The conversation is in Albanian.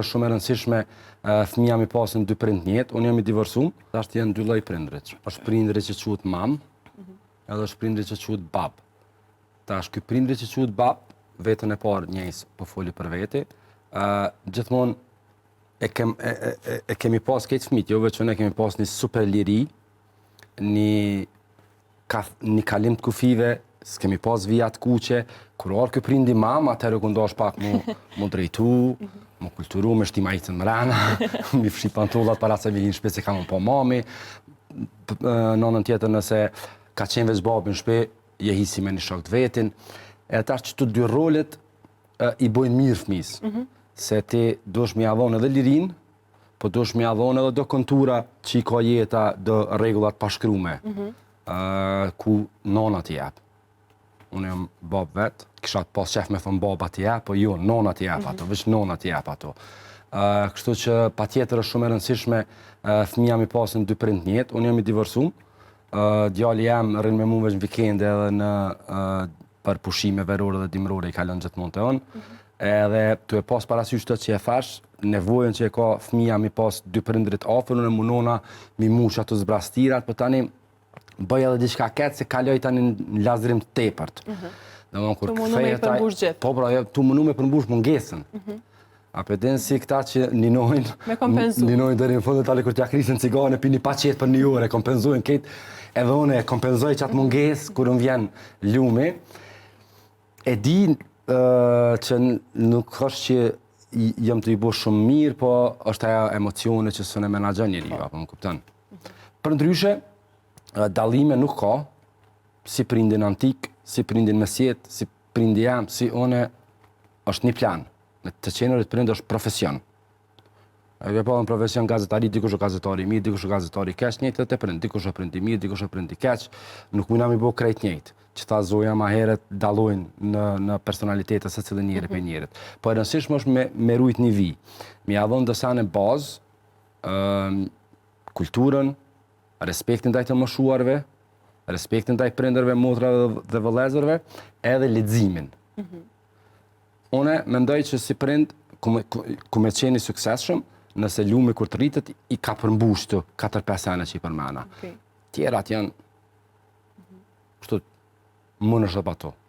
është shumë e rëndësishme fëmija mi pasin dy prind njetë, unë jam i divorcum, ashtë janë dy lloj prindrit. Është prindri që quhet mam, edhe është prindri që quhet bab. Tash ky prindri që quhet bab, vetën e parë njëjës po foli për veti, gjithmonë e kemi pas këtë fëmijët, jo veç unë, kemi pas një super liri, një kalim të kufive, s'kemi pas vijat kuqe, kur orë ky prindi mam, atëherë ku ndosh pak mu drejtu, mu kulturu, me shti majtën mrena, mi fshi pantullat para se vinin shpe se kam po mami, nonën tjetër nëse ka qenë veç babin shpe, je hisi me një shok të vetin, e tash që të dy rolet i bojnë mirë fëmis, se ti dush mi avon edhe lirin, po dush mi avon edhe do kontura që i ka jeta, do regullat pashkrume, ku nona t'i jep. Unë jam bab vetë, kisha pas qef me thënë baba t'i jep, po jo, nona t'i jep ato, veç nona t'i jep ato. Kështu që pa tjetër është shumë e rëndësishme fëmija mi pasin dy prind njetë, unë jam i divorcum, djali jam rrinë me mu veç në vikende edhe për pushime verore dhe dimrore i kalon gjithmonë të unë, edhe tu e pas parasysh të që e thash, nevojën që e ka fëmija mi pas dy prindrit afër, unë e munona mi mush ato zbrastirat, për tani bëj edhe diçka ketë se kaloj tani në lazërim të tepërt. Tu mundu me i përmbush gjithë. Po, pra, tu mundu me përmbush mungesën. A për den si këta që ninojnë deri në fundet tali kur t'ja krisën cigane, pi një paqet për një orë, kompenzojnë këtë, edhe unë e kompenzoj qatë mungesë kur unë vjen lumi. E di që nuk është që jam të i bu shumë mirë, po është aja emocione që së në menaxhon njeri, apo më kupton. Për ndryshe, dallime nuk ka, si prindin antik, si prindin mesjet, si prindi jam, si une, është një plan. Me të qenërit prind është profesion. E ke pa në profesion gazetari, dikush është gazetari mirë, dikush është gazetari keq, njëjtë të prind, dikush është prindi mirë, dikush është prindi keq, nuk mujna mi bo krejt njëjtë. Që ta zoja ma heret dalojnë në personalitetet se cilë njëri për njërit. Po e rëndësishme është me rujt një vi. Mi adhon dësa në bazë, kulturën, respektin ndaj të moshuarve, respektin ndaj prindërve, motrave dhe vëllezërve, edhe leximin. Une mendoj që si prind, ku me qeni suksesshëm, nëse lumi kur të rritet, i ka përmbush të 4-5 sene që i përmena. Tjerat janë, kështu, më në shëtë pato.